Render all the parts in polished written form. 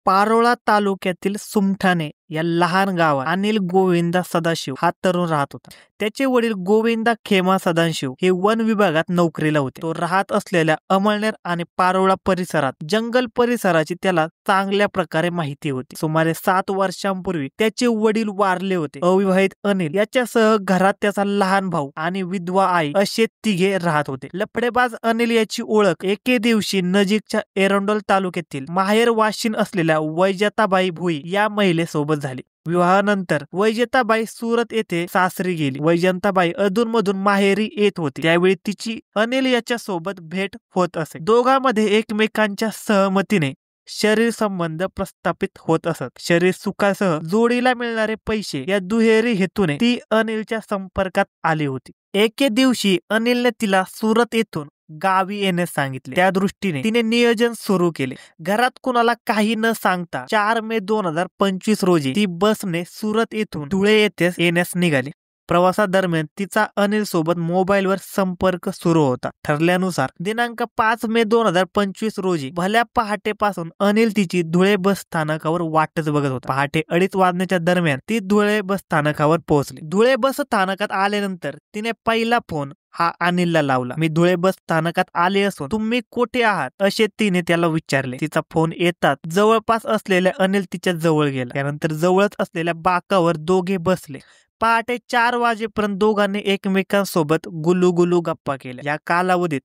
पारोळा तालुक्यातील सुमठाणे या लहान गावात अनिल गोविंदा सदाशिव हा तरुण राहत होता. त्याचे वडील गोविंदा खेमा सदाशिव हे वन विभागात नोकरीला होते. तो राहत असलेल्या अमळनेर आणि पारोळा परिसरात जंगल परिसराची त्याला चांगल्या प्रकारे माहिती होती. सुमारे 7 वर्षांपूर्वी त्याचे वडील वारले होते. अविवाहित अनिल याच्यासह घरात त्याचा लहान भाऊ आणि विधवा आई असे तिघे राहत होते. लफडेबाज अनिल याची ओळख एके दिवशी नजीकच्या एरंडोल तालुक्यातील माहेर वाशिन असलेल्या वैजताबाई भुई या महिलेसोबत झाली. विवाहानंतर वैजताबाई सुरत येथे सासरी गेली. वैजंताबाई अधूनमधून माहेरी येत होती. त्यावेळी तिची अनिल याच्या सोबत भेट होत असे. दोघांमध्ये एकमेकांच्या सहमतीने शरीर संबंध प्रस्थापित होत असत. शरीर सुखासह जोडीला मिळणारे पैसे या दुहेरी हेतूने ती अनिलच्या संपर्कात आली होती. एके दिवशी अनिलने तिला सुरत येथून गावी येण्यास सांगितले. त्या दृष्टीने तिने नियोजन सुरू केले. घरात कुणाला काही न सांगता 4 मे 2025 रोजी ती बसने सुरत येथून धुळे येथे येण्यास निघाली. प्रवासादरम्यान तिचा अनिल सोबत मोबाईलवर संपर्क सुरू होता. ठरल्यानुसार दिनांक 5 मे 2025 रोजी भल्या पहाटेपासून अनिल तिची धुळे बस स्थानकावर वाटच बघत होता. पहाटे 2:30 वाजण्याच्या दरम्यान ती धुळे बस स्थानकावर पोहोचली. धुळे बस स्थानकात आल्यानंतर तिने पहिला फोन हा अनिलला लावला. मी धुळे बस स्थानकात आले असून तुम्ही कुठे आहात असे तिने त्याला विचारले. तिचा फोन येतात जवळपास असलेल्या अनिल तिच्या जवळ गेला. त्यानंतर जवळच असलेल्या बाकावर दोघे बसले. पहाटे 4 वाजेपर्यंत दोघांनी एकमेकांसोबत गुलू गप्पा केल्या. या कालावधीत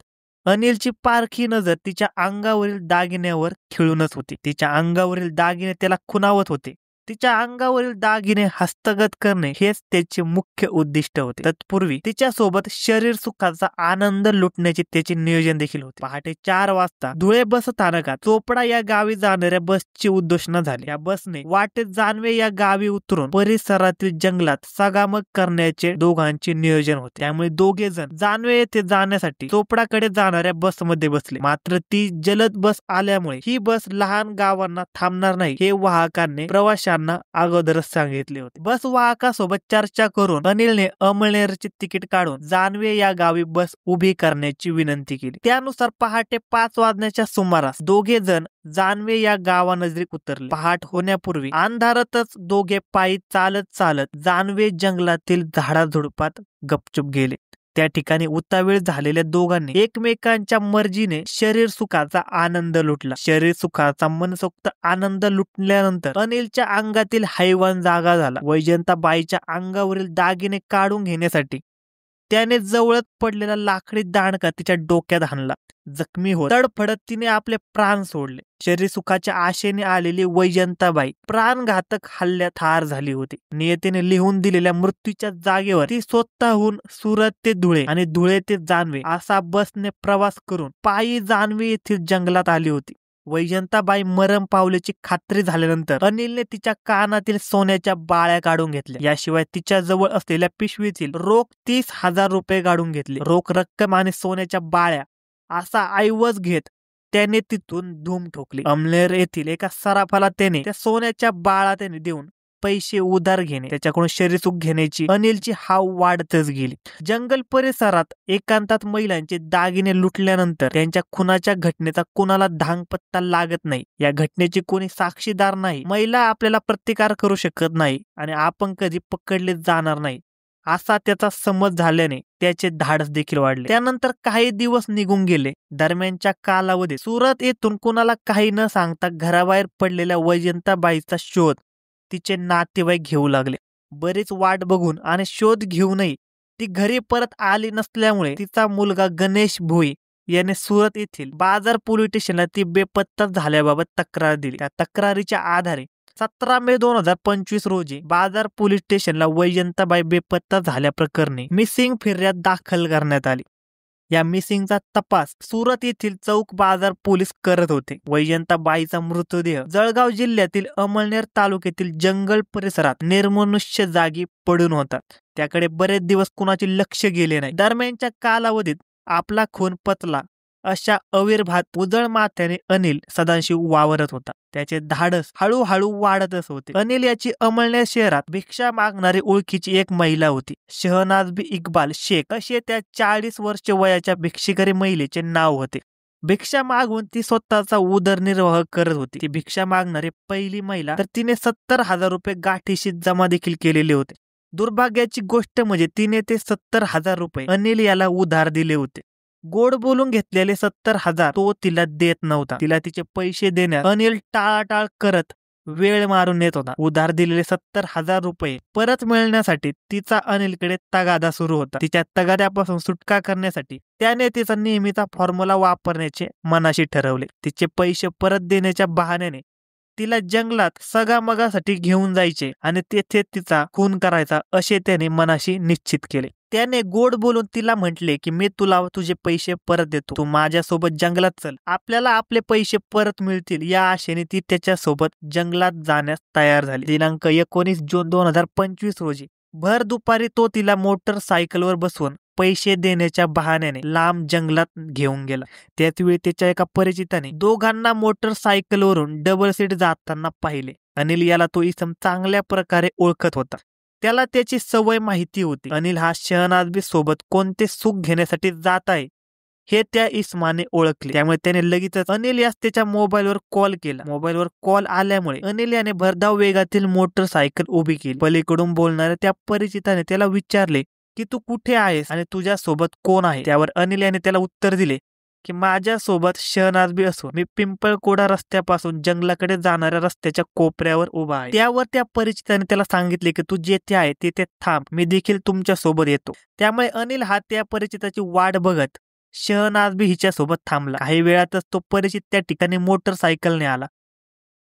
अनिलची पारखी नजर तिच्या अंगावरील दागिन्यावर खिळूनच होती. तिच्या अंगावरील दागिने त्याला खुणावत होते. तिच्या अंगावरील दागिने हस्तगत करणे हेच त्याचे मुख्य उद्दिष्ट होते. तत्पूर्वी तिच्या सोबत शरीर सुखाचा आनंद लुटण्याचे त्याचे नियोजन देखील होते. पहाटे 4 वाजता धुळे बस स्थानकात चोपडा या गावी जाणाऱ्या बसची उद्घोषणा झाली. या बसने वाटेत जानवे या गावी उतरून परिसरातील जंगलात सगामग करण्याचे दोघांचे नियोजन होते. त्यामुळे दोघे जण जानवे येथे जाण्यासाठी चोपडाकडे जाणाऱ्या बसमध्ये बसले. मात्र ती जलद बस आल्यामुळे ही बस लहान गावांना थांबणार नाही हे वाहकांनी प्रवाशांना अगोदरच सांगितले होते. बस वाहकासोबत चर्चा करून अनिलने अमळनेरचे तिकीट काढून जानवे या गावी बस उभी करण्याची विनंती केली. त्यानुसार पहाटे 5 वाजण्याच्या सुमारास दोघे जण जानवे या गावानजीक उतरले. पहाट होण्यापूर्वी अंधारातच दोघे पायी चालत जानवे जंगलातील झाडाझुडपात गपचूप गेले. त्या ठिकाणी उतावीळ झालेल्या दोघांनी एकमेकांच्या मर्जीने शरीर सुखाचा आनंद लुटला. शरीर सुखाचा मनसोक्त आनंद लुटल्यानंतर अनिलच्या अंगातील हैवान जागा झाला. वैजंताबाईच्या अंगावरील दागिने काढून घेण्यासाठी त्याने जवळच पडलेला लाकडी दांडका तिच्या डोक्यात हाणला. जखमी होत तडफडत तिने आपले प्राण सोडले. शरीर सुखाच्या आशेने आलेली वैजंताबाई प्राणघातक हल्ल्यात ठार झाली होती. नियतीने लिहून दिलेल्या मृत्यूच्या जागेवर ती स्वतःहून सुरत ते धुळे आणि धुळे ते जानवे असा बसने प्रवास करून पायी जानवे येथील जंगलात आली होती. वैजंताबाई मरण पावल्याची खात्री झाल्यानंतर अनिलने तिच्या कानातील सोन्याच्या बाळ्या काढून घेतल्या. याशिवाय तिच्या जवळ असलेल्या पिशवीतील रोख 30,000 रुपये काढून घेतले. रोख रक्कम आणि सोन्याच्या बाळ्या असा ऐवज घेत त्याने तिथून धूम ठोकली. अमळनेर येथील एका सराफाला त्याने त्या सोन्याच्या बाळा त्याने देऊन पैसे उधार घेणे, त्याच्याकडून शरीरसुख घेण्याची अनिलची हाव वाढतच गेली. जंगल परिसरात एकांतात महिलांचे दागिने लुटल्यानंतर त्यांच्या खुनाच्या घटनेचा कोणाला धांगपत्ता लागत नाही. या घटनेची कोणी साक्षीदार नाही. महिला आपल्याला प्रतिकार करू शकत नाही आणि आपण कधी पकडले जाणार नाही असा त्याचा समज झाल्याने त्याचे धाडस देखील वाढले. त्यानंतर काही दिवस निघून गेले. दरम्यानच्या कालावधीत सुरत येथून कोणाला काही न सांगता घराबाहेर पडलेल्या वैजंताबाईचा शोध तिचे नातेवाईक घेऊ लागले. बरीच वाट बघून आणि शोध घेऊनही ती घरी परत आली नसल्यामुळे तिचा मुलगा गणेश भोई याने सुरत येथील बाजार पोलीस स्टेशनला ती बेपत्ता झाल्याबाबत तक्रार दिली. त्या तक्रारीच्या आधारे 17 मे 2025 रोजी बाजार पोलीस स्टेशनला वैजंताबाई बेपत्ता झाल्या प्रकरणी मिसिंग फिर्याद दाखल करण्यात आली. या मिसिंगचा तपास सुरत येथील चौक बाजार पोलीस करत होते. वैजंताबाईचा मृतदेह जळगाव जिल्ह्यातील अमळनेर तालुक्यातील जंगल परिसरात निर्मनुष्य जागी पडून होता. त्याकडे बरेच दिवस कुणाचे लक्ष गेले नाही. दरम्यानच्या कालावधीत आपला खून पचला अशा अविर्भात उजळ माथ्याने अनिल सदाशिव वावरत होता. त्याचे धाडस हळूहळू वाढतच होते. अनिल याची अमळनेर शहरात भिक्षा मागणारी ओळखीची एक महिला होती. शहनाजबी इक्बाल शेख असे त्या 40 वर्ष वयाच्या भिक्षिकरी महिलेचे नाव होते. भिक्षा मागून ती स्वतःचा उदरनिर्वाह करत होती. ती भिक्षा मागणारी पहिली महिला, तर तिने 70,000 रुपये गाठीशी जमा देखील केलेले होते. दुर्भाग्याची गोष्ट म्हणजे तिने ते 70,000 रुपये अनिल याला उधार दिले होते. गोड बोलून घेतलेले 70,000 तो तिला देत नव्हता. तिला तिचे पैसे देण्यात अनिल टाळाटाळ करत वेळ मारून येत होता. उधार दिलेले 70,000 रुपये परत मिळण्यासाठी तिचा अनिलकडे तगादा सुरू होता. तिच्या तगाद्यापासून सुटका करण्यासाठी त्याने तिचा नेहमीचा फॉर्म्युला वापरण्याचे मनाशी ठरवले. तिचे पैसे परत देण्याच्या बहाण्याने तिला जंगलात सगामगासाठी घेऊन जायचे आणि तेथे तिचा खून करायचा असे त्याने मनाशी निश्चित केले. त्याने गोड बोलून तिला म्हटले की मी तुला तुझे पैसे परत देतो, तू माझ्यासोबत जंगलात चल, आपल्याला आपले पैसे परत मिळतील. या आशेने ती त्याच्यासोबत जंगलात जाण्यास तयार झाली. दिनांक 19 जून 2025 रोजी भर दुपारी तो तिला मोटरसायकलवर बसवून पैसे देण्याच्या बहाण्याने लांब जंगलात घेऊन गेला. त्याचवेळी त्याच्या एका परिचिताने दोघांना मोटरसायकलवरून डबल सीट जाताना पाहिले. अनिल याला तो इसम चांगल्या प्रकारे ओळखत होता. त्याला त्याची सवय माहिती होती. अनिल हा शहनाजबी सोबत कोणते सुख घेण्यासाठी जात आहे हे त्या इसमाने ओळखले. त्यामुळे त्याने लगेचच अनिल यास त्याच्या मोबाईलवर कॉल केला. मोबाईलवर कॉल आल्यामुळे अनिल याने भरधाव वेगातील मोटरसायकल उभी केली. पलीकडून बोलणाऱ्या त्या परिचिताने त्याला विचारले की तू कुठे आहेस आणि तुझ्या सोबत कोण आहे. त्यावर अनिल याने त्याला उत्तर दिले की माझ्यासोबत शहनाजबी असून मी पिंपळकोडा रस्त्यापासून जंगलाकडे जाणाऱ्या रस्त्याच्या कोपऱ्यावर उभा आहे. त्यावर त्या परिचिताने त्याला सांगितले की तू जेथे आहे तिथे थांब, मी देखील तुमच्या सोबत येतो. त्यामुळे अनिल हा त्या परिचिताची वाट बघत शहनाजबी हिच्या सोबत थांबला. काही वेळातच तो परिचित त्या ठिकाणी मोटरसायकलने आला.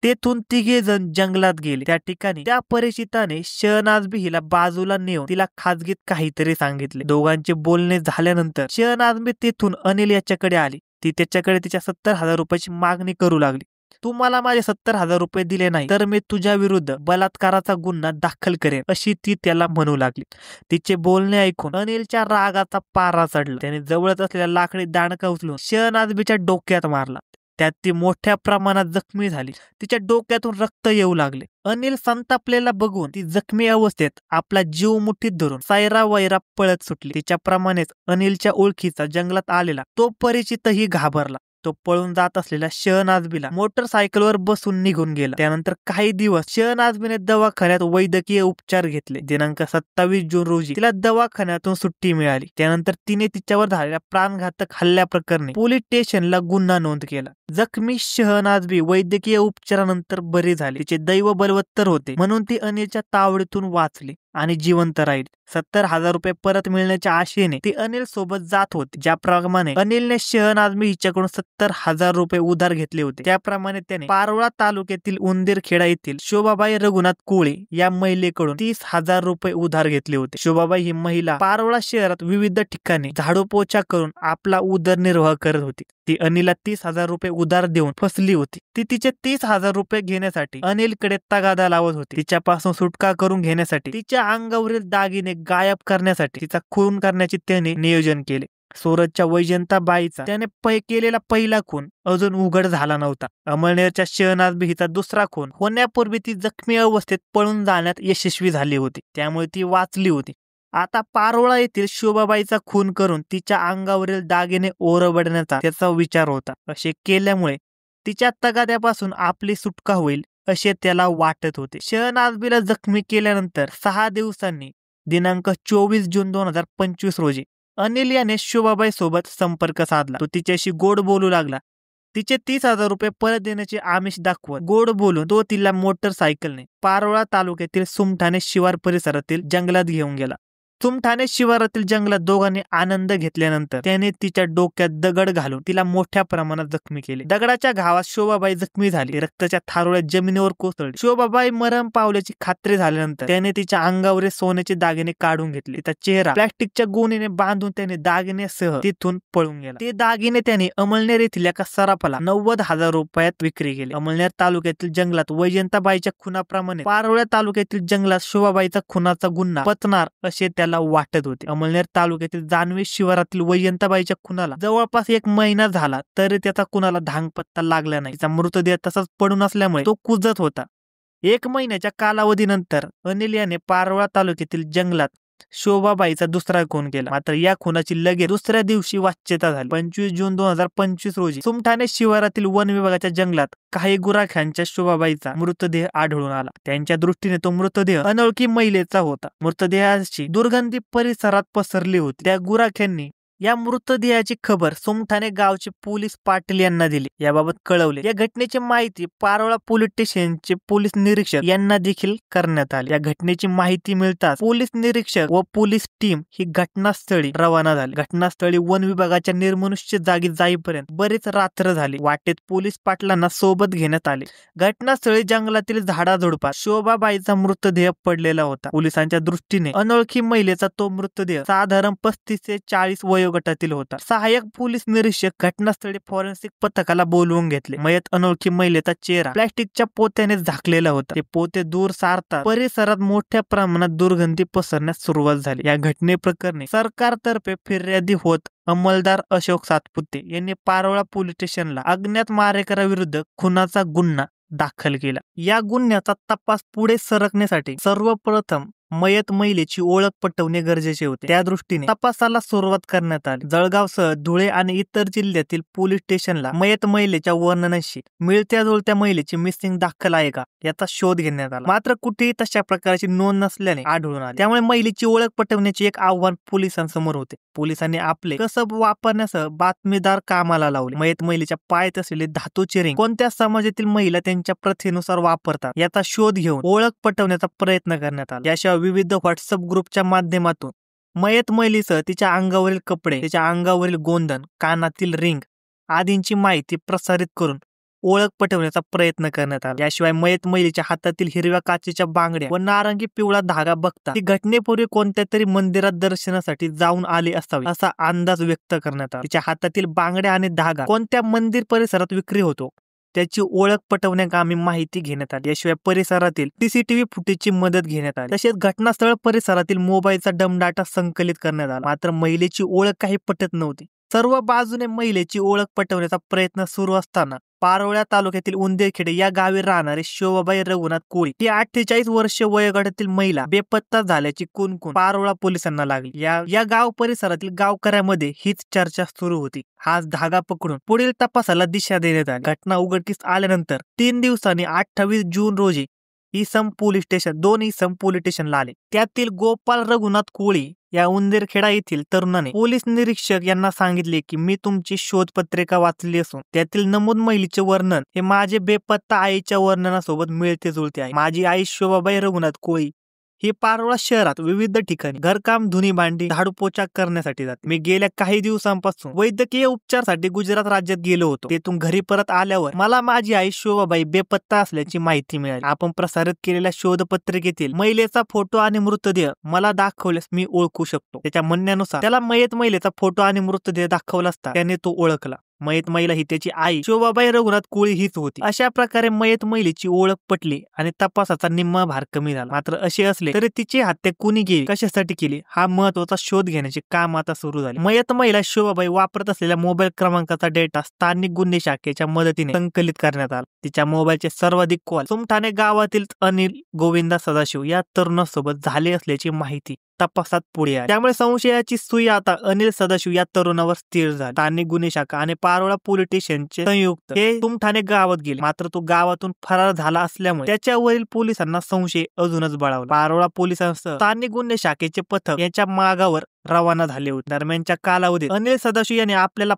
तेथून तिघे जण जंगलात गेले. त्या ठिकाणी त्या परिचिताने शहनाजबी हिला बाजूला नेऊन तिला खाजगीत काहीतरी सांगितले. दोघांचे बोलणे झाल्यानंतर शहनाजबी तेथून अनिल याच्याकडे आली. ती त्याच्याकडे तिच्या 70,000 रुपयाची मागणी करू लागली. तू मला माझे 70,000 रुपये दिले नाही तर मी तुझ्या विरुद्ध बलात्काराचा गुन्हा दाखल करेन अशी ती त्याला म्हणू लागली. तिचे बोलणे ऐकून अनिलच्या रागाचा पारा चढला. त्याने जवळच असलेला लाकडी दांडका उचलून शहनाजबीच्या डोक्यात मारला. त्यात ती मोठ्या प्रमाणात जखमी झाली. तिच्या डोक्यातून रक्त येऊ लागले. अनिल संतापलेला बघून ती जखमी अवस्थेत आपला जीव मुठीत धरून सायरा वैरा पळत सुटली. तिच्याप्रमाणेच अनिलच्या ओळखीचा जंगलात आलेला तो परिचितही घाबरला. तो पळून जात असलेल्या शहनाजबीला मोटरसायकलवर बसून निघून गेला. त्यानंतर काही दिवस शहनाजबीने दवाखान्यात वैद्यकीय उपचार घेतले. दिनांक 27 जून रोजी तिला दवाखान्यातून सुट्टी मिळाली. त्यानंतर तिने तिच्यावर झालेल्या प्राणघातक हल्ल्याप्रकरणी पोलीस स्टेशनला गुन्हा नोंद केला. जखमी शहनाजबी वैद्यकीय उपचारानंतर बरी झाली. तिचे दैव बलवत्तर होते म्हणून ती अनिलच्या तावडीतून वाचली आणि जिवंत राहील. 70,000 रुपये परत मिळण्याच्या आशेने ती अनिल सोबत जात होती. ज्याप्रमाणे अनिलने शहनाजबी हिच्याकडून 70,000 रुपये उधार घेतले होते त्याप्रमाणे त्याने पारोळा तालुक्यातील उंदीरखेडा येथील शोभाबाई रघुनाथ कोळी या महिलेकडून 30,000 रुपये उधार घेतले होते. शोभाबाई ही महिला पारोळा शहरात विविध ठिकाणी झाडू पोछा करून आपला उदरनिर्वाह करत होती. ती अनिलला 30,000 रुपये उधार देऊन फसली होती. ती तिचे 30,000 रुपये घेण्यासाठी अनिलकडे तगादा लावत होती. तिच्यापासून सुटका करून घेण्यासाठी तिच्या अंगावरील दागिने गायब करण्यासाठी तिचा खून करण्याचे त्याने नियोजन केले. सूरतच्या वैजंताबाईचा त्याने केलेला पहिला खून अजून उघड झाला नव्हता. अमळनेरच्या शहनाजबी हिचा दुसरा खून होण्यापूर्वी ती जखमी अवस्थेत पळून जाण्यात यशस्वी झाली होती. त्यामुळे ती वाचली होती. आता पारोळा येथील शोभाबाईचा खून करून तिच्या अंगावरील दागिने ओरबडण्याचा त्याचा विचार होता. असे केल्यामुळे तिच्या तगाद्यापासून आपली सुटका होईल असे त्याला वाटत होते. शहनाजबीला जखमी केल्यानंतर 6 दिवसांनी दिनांक 24 जून 2025 रोजी अनिल याने शोभाबाई सोबत संपर्क साधला. तो तिच्याशी गोड बोलू लागला. तिचे 30,000 रुपये परत देण्याचे आमिष दाखवत गोड बोलून तो तिला मोटरसायकलने पारोळा तालुक्यातील सुमठाणे शिवार परिसरातील जंगलात घेऊन गेला. सुमठाणे शिवारातील जंगलात दोघांनी आनंद घेतल्यानंतर त्याने तिच्या डोक्यात दगड घालून तिला मोठ्या प्रमाणात जखमी केले. दगडाच्या घावात शोभाबाई जखमी झाली. रक्ताच्या थारोळ्या जमिनीवर कोसळली. शोभाबाई मरण पावल्याची खात्री झाल्यानंतर त्याने तिच्या अंगावरील सोन्याचे दागिने काढून घेतले. तिचा चेहरा प्लॅस्टिकच्या गोणीने बांधून त्याने दागिन्यासह तिथून पळून गेला. ते दागिने त्याने अमळनेर येथील एका सराफाला 90,000 रुपयात विक्री केले. अमळनेर तालुक्यातील जंगलात वैजंताबाईच्या खुनाप्रमाणे पारोळ्या तालुक्यातील जंगलात शोभाबाईचा खुनाचा गुन्हा पचणार असे त्याला वाटत होते. अमळनेर तालुक्यातील जानवी शिवारातील वैजंताबाईच्या खुनाला जवळपास 1 महिना झाला तरी त्याचा कुणाला धांगपत्ता लागला नाही. तिचा मृतदेह तसाच पडून असल्यामुळे तो कुजत होता. 1 महिन्याच्या कालावधीनंतर अनिल याने पारोळा तालुक्यातील जंगलात शोभाबाईचा दुसरा खून केला. मात्र या खुनाची लगेच दुसऱ्या दिवशी वाच्यता झाली. 25 जून 2025 रोजी सुमठाणे शिवारातील वन विभागाच्या जंगलात काही गुराख्यांच्या शोभाबाईचा मृतदेह आढळून आला. त्यांच्या दृष्टीने तो मृतदेह अनोळखी महिलेचा होता. मृतदेहाची दुर्गंधी परिसरात पसरली होती. त्या गुराख्यांनी या मृतदेहाची खबर सुमठाणे गावचे पोलीस पाटील यांना दिली. याबाबत कळवले. या घटनेची माहिती पारोळा पोलीस स्टेशनचे पोलीस निरीक्षक यांना देखील करण्यात आली. या घटनेची माहिती मिळताच पोलीस निरीक्षक व पोलीस टीम ही घटनास्थळी रवाना झाली. घटनास्थळी वन विभागाच्या निर्मनुष्य जागी जाईपर्यंत बरीच रात्र झाली. वाटेत पोलीस पाटलांना सोबत घेण्यात आले. घटनास्थळी जंगलातील झाडाझुडपात शोभाबाईचा मृतदेह पडलेला होता. पोलिसांच्या दृष्टीने अनोळखी महिलेचा तो मृतदेह साधारण 35 ते 40 वयोगटातील होता. सहाय्यक पोलीस निरीक्षक घटनास्थळी फॉरेन्सिक पथकाला बोलवून घेतले. मयत अनोळखी महिलेचा चेहरा प्लॅस्टिकच्या पोत्याने झाकलेला होता. ते पोते दूर सारता परिसरात मोठ्या प्रमाणात दुर्गंधी पसरण्यास सुरुवात झाली. या घटनेप्रकरणी सरकारतर्फे फिर्यादी होत अंमलदार अशोक सातपुते यांनी पारोळा पोलीस स्टेशनला अज्ञात मारेकऱ्याविरुद्ध खुनाचा गुन्हा दाखल केला. या गुन्ह्याचा तपास पुढे सरकण्यासाठी सर्वप्रथम मयत महिलेची ओळख पटवणे गरजेचे होते. त्या दृष्टीने तपासाला सुरुवात करण्यात आली. जळगावसह धुळे आणि इतर जिल्ह्यातील पोलीस स्टेशनला मयत महिलेच्या वर्णनाशी मिळत्या जुळत्या महिलेची मिसिंग दाखल आहे का याचा शोध घेण्यात आला. मात्र कुठेही तशा प्रकारची नोंद नसल्याने आढळून आले. त्यामुळे महिलेची ओळख पटवण्याचे एक आव्हान पोलिसांसमोर होते. पोलिसांनी आपले कसब वापरण्यासह बातमीदार कामाला लावले. मयत महिलेच्या पायात असलेले धातूचे रिंग कोणत्या समाजातील महिला त्यांच्या प्रथेनुसार वापरतात याचा शोध घेऊन ओळख पटवण्याचा प्रयत्न करण्यात आला. याशिवाय विविध व्हॉट्सअप ग्रुपच्या माध्यमातून मयत महिलेसह तिच्या अंगावरील कपडे, तिच्या अंगावरील गोंधन, कानातील रिंग आदींची माहिती प्रसारित करून ओळख पटवण्याचा प्रयत्न करण्यात आला. याशिवाय मयत महिलेच्या हातातील हिरव्या काचेच्या बांगड्या व नारंगी पिवळा धागा बघता ती घटनेपूर्वी कोणत्या तरी मंदिरात दर्शनासाठी जाऊन आली असावी असा अंदाज व्यक्त करण्यात आला. तिच्या हातातील बांगड्या आणि धागा कोणत्या मंदिर परिसरात विक्री होतो त्याची ओळख पटवण्याकामी माहिती घेण्यात आली. याशिवाय परिसरातील सीसीटीव्ही फुटेजची मदत घेण्यात आली. तसेच घटनास्थळ परिसरातील मोबाईलचा डमडाटा संकलित करण्यात आला. मात्र महिलेची ओळख काही पटत नव्हती. सर्व बाजूने महिलेची ओळख पटवण्याचा प्रयत्न सुरू असताना पारोळा तालुक्यातील उंदेरखेडे या गावी राहणारे शोभाबाई रघुनाथ कोळी ही 48 वर्ष वयोगटातील महिला बेपत्ता झाल्याची कुणकुण पारोळा पोलिसांना लागली. या गाव परिसरातील गावकऱ्यांमध्ये हीच चर्चा सुरू होती. हाच धागा पकडून पुढील तपासाला दिशा देण्यात आली. घटना उघडकीस आल्यानंतर 3 दिवसांनी 28 जून रोजी दोन इसम पोलीस स्टेशनला आले. त्यातील गोपाल रघुनाथ कोळी या उंदेरखेडा येथील तरुणाने पोलीस निरीक्षक यांना सांगितले की मी तुमची शोधपत्रिका वाचली असून त्यातील नमूद महिलेचे वर्णन हे माझे बेपत्ता आईच्या वर्णनासोबत मिळते जुळते आहे. माझी आई शोभाबाई रघुनाथ कोळी ही पारोळा शहरात विविध ठिकाणी घरकाम, धुनी भांडी, झाडू पोछा करण्यासाठी जाते. मी गेल्या काही दिवसांपासून वैद्यकीय उपचारासाठी गुजरात राज्यात गेलो होतो. तेथून घरी परत आल्यावर मला माझी आई शोभाबाई बेपत्ता असल्याची माहिती मिळाली. आपण प्रसारित केलेल्या शोधपत्रिकेतील महिलेचा फोटो आणि मृतदेह मला दाखवल्यास मी ओळखू शकतो. त्याच्या म्हणण्यानुसार त्याला मयत महिलेचा फोटो आणि मृतदेह दाखवला असता त्याने तो ओळखला. मयत महिला ही त्याची आई शोभाबाई रघुनाथ कोळी हीच होती. अशा प्रकारे मयत महिलेची ओळख पटली आणि तपासाचा निम्मा भार कमी झाला. मात्र असे असले तरी तिची हत्या कुणी केली, कशासाठी केली हा महत्वाचा शोध घेण्याचे काम आता सुरू झाले. मयत महिला शोभाबाई वापरत असलेल्या मोबाईल क्रमांकाचा डेटा स्थानिक गुन्हे शाखेच्या मदतीने संकलित करण्यात आला. तिच्या मोबाईलचे सर्वाधिक कॉल सुमठाणे गावातील अनिल गोविंदा सदाशिव या तरुणासोबत झाले असल्याची माहिती तपासात पुढे आली. त्यामुळे संशयाची सुई आता अनिल सदाशिव या तरुणावर स्थिर झाली. स्थानिक गुन्हे शाखा आणि पारोळा पोलीस स्टेशनचे संयुक्त हे सुमठाणे गावात गेले. मात्र तो गावातून फरार झाला असल्यामुळे त्याच्यावरील पोलिसांना संशय अजूनच बळावला. पारोळा पोलिसांसह स्थानिक गुन्हे शाखेचे पथक याच्या मागावर रवाना झाले होते. दरम्यानच्या कालावधीत अनिल सदाशिव यांनी आपल्याला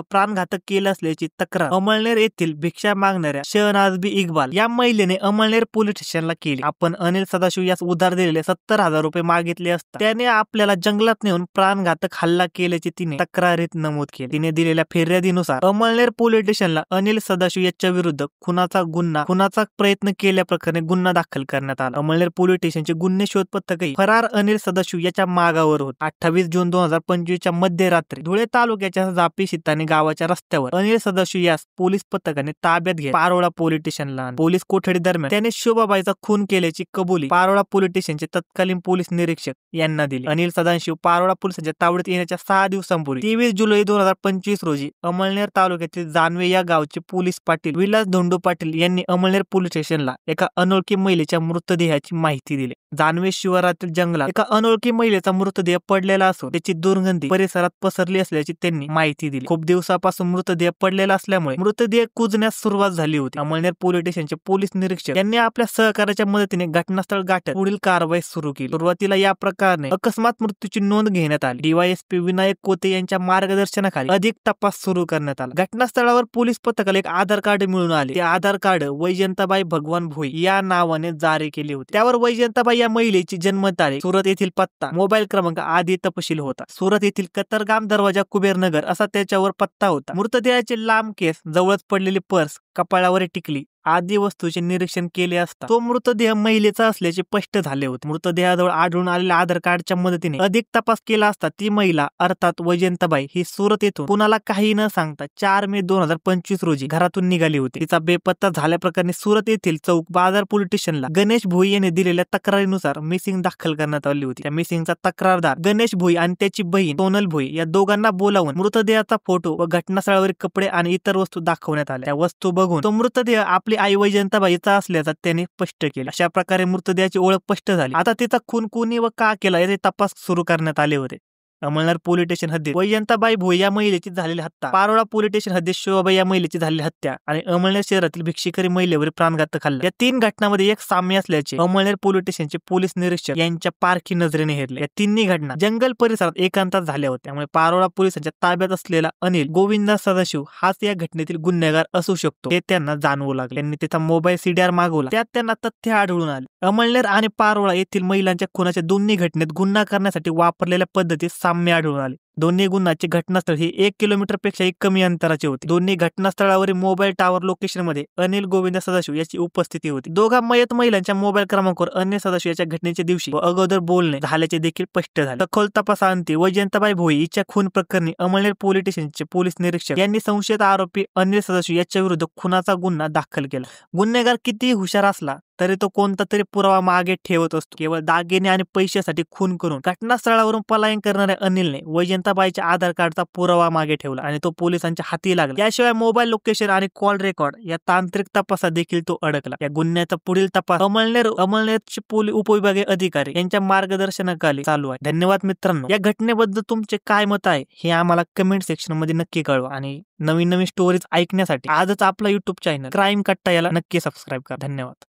प्राणघातक केलं असल्याची तक्रार अमळनेर येथील भिक्षा मागणाऱ्या शहनाजबी इक्बाल या महिलेने अमळनेर पोलीस स्टेशनला केली. आपण अनिल सदाशिव यास उधार दिलेले 70,000 रुपये मागितले असता त्याने आपल्याला जंगलात नेऊन प्राणघातक हल्ला केल्याचे तिने तक्रारीत नमूद केले. तिने दिलेल्या फिर्यादीनुसार अमळनेर पोलीस स्टेशनला अनिल सदाशिव याच्या विरुद्ध खुनाचा प्रयत्न केल्याप्रकरणी गुन्हा दाखल करण्यात आला. अमळनेर पोलीस स्टेशनचे गुन्हे शोध पथकही फरार अनिल सदाशिव याच्या मागावर होते. 28 जून 2025च्या मध्यरात्री धुळे तालुक्याच्या जापी शितानी गावाच्या रस्त्यावर अनिल सदाशिव यास पोलीस पथकाने ताब्यात घेत पारोळा पोलीस स्टेशनला आणले. पोलीस कोठडी दरम्यान त्याने शोभाबाईचा खून केल्याची कबुली पारोळा पोलीस स्टेशनचे तत्कालीन पोलीस निरीक्षक यांना दिली. अनिल सदाशिव पारोळा पोलिसांच्या तावडीत येण्याच्या 6 दिवसांपूर्वी 23 जुलै 2025 रोजी अमळनेर तालुक्यातील जानवे या गावचे पोलीस पाटील विलास धोंडू पाटील यांनी अमळनेर पोलीस स्टेशनला एका अनोळखी महिलेच्या मृतदेहाची माहिती दिली. जानवे शिवारातील जंगलात एका अनोळखी महिलेचा मृतदेह पडलेला असून त्याची दुर्गंधी परिसरात पसरली असल्याची त्यांनी माहिती दिली. खूप दिवसापासून मृतदेह पडलेला असल्यामुळे मृतदेह कुजण्यास सुरुवात झाली होती. अमळनेर पोलीस स्टेशनचे पोलीस निरीक्षक यांनी आपल्या सहकार्याच्या मदतीने घटनास्थळ गाठत पुढील कारवाई सुरू केली. सुरुवातीला या प्रकाराने अकस्मात मृत्यूची नोंद घेण्यात आली. डीवायएसपी विनायक कोते यांच्या मार्गदर्शनाखाली अधिक तपास सुरू करण्यात आला. घटनास्थळावर पोलीस पथकाला एक आधार कार्ड मिळून आले. ते आधार कार्ड वैजयंताबाई भगवान भोई या नावाने जारी केले होते. त्यावर वैजयंताबाई या महिलेची जन्मतारीख, सुरत येथील पत्ता, मोबाईल क्रमांक आदी तपशील होता. सुरत येथील कतरगाम दरवाजा कुबेरनगर असा त्याच्यावर पत्ता होता. मृतदेहाचे लांब केस, जवळच पडलेली पर्स, कपाळावर टिकली आदी वस्तूचे निरीक्षण केले असता तो मृतदेह महिलेचा असल्याचे स्पष्ट झाले होते. मृतदेहाजवळ आढळून आलेल्या आधार कार्डच्या मदतीने अधिक तपास केला असता ती महिला अर्थात वैजयंताबाई ही सुरत येथून कुणाला काही न सांगता 4 मे 2025 रोजी घरातून निघाली होती. तिचा बेपत्ता झाल्याप्रकरणी सुरत येथील चौक बाजार पोलीस स्टेशनला गणेश भोई यांनी दिलेल्या तक्रारीनुसार मिसिंग दाखल करण्यात आली होती. त्या मिसिंगचा तक्रारदार गणेश भोई आणि त्याची बहीण सोनल भोई या दोघांना बोलावून मृतदेहाचा फोटो व घटनास्थळावरील कपडे आणि इतर वस्तू दाखवण्यात आल्या. त्या वस्तू बघून तो मृतदेह आपली आई वैजयंताबाईचा असल्याचा त्यांनी स्पष्ट केले. अशा प्रकारे मृतदेहाची ओळख स्पष्ट झाली. आता तिचा खून कोणी व का केला याचे तपास सुरू करण्यात आले होते. अमळनेर पोलीस स्टेशन हद्दीत वैजयंताबाई भोई या महिलेची झालेली हत्या, पारोळा पोलीस स्टेशन हद्दीत शोभाबाई या महिलेची झालेली हत्या आणि अमळनेर शहरातील भिक्षिकरी महिलेवर प्राणघातक हल्ला या 3 घटनांमध्ये एक साम्य असल्याचे अमळनेर पोलीस स्टेशनचे पोलीस निरीक्षक यांच्या पारखी नजरेने हेरले. या तिन्ही घटना जंगल परिसरात एकांतात झाल्या होत्या. त्यामुळे पारोळा पोलिसांच्या ताब्यात असलेला अनिल गोविंदा सदाशिव हाच या घटनेतील गुन्हेगार असू शकतो हे त्यांना जाणवू लागले. त्यांनी त्याचा मोबाईल सीडीआर मागवला. त्यात त्यांना तथ्य आढळून आले. अमळनेर आणि पारोळा येथील महिलांच्या खुनाच्या दोन्ही घटनेत गुन्हा करण्यासाठी वापरलेल्या पद्धतीत साम्य आढळून आले. दोन्ही गुन्ह्याचे घटनास्थळ हे 1 किलोमीटरपेक्षाही कमी अंतराचे होते. दोन्ही घटनास्थळावरील मोबाईल टॉवर लोकेशन मध्ये अनिल गोविंद सदाशिव याची उपस्थिती होती. दोघा मयत महिलांच्या मोबाईल क्रमांकावर अनिल सदाशिव याच्या घटनेच्या दिवशी व अगोदर बोलणे झाल्याचे देखील स्पष्ट झाले. सखोल तपासाअंती वैजयंताबाई भोई हिच्या खून प्रकरणी अमळनेर पोलीस स्टेशनचे पोलीस निरीक्षक यांनी संशयित आरोपी अनिल सदाशिव याच्या विरुद्ध खुनाचा गुन्हा दाखल केला. गुन्हेगार कितीही हुशार असला तरी तो कोणता तरी पुरावा मागे ठेवत असतो. केवळ दागिने आणि पैशासाठी खून करून घटनास्थळावरून पलायन करणाऱ्या अनिलने वैजयंताबाईच्या आधार कार्डचा पुरावा मागे ठेवला आणि तो पोलिसांच्या हाती लागला. याशिवाय मोबाईल लोकेशन आणि कॉल रेकॉर्ड या तांत्रिक तपासात देखील तो अडकला. या गुन्ह्याचा पुढील तपास अमळनेरचे पोलीस उपविभागीय अधिकारी यांच्या मार्गदर्शनाखाली चालू आहे. धन्यवाद मित्रांनो. या घटनेबद्दल तुमचे काय मत आहे हे आम्हाला कमेंट सेक्शन मध्ये नक्की कळवा आणि नवीन स्टोरीज ऐकण्यासाठी आजच आपला युट्यूब चॅनल क्राईम कट्टा याला नक्की सबस्क्राईब करा. धन्यवाद.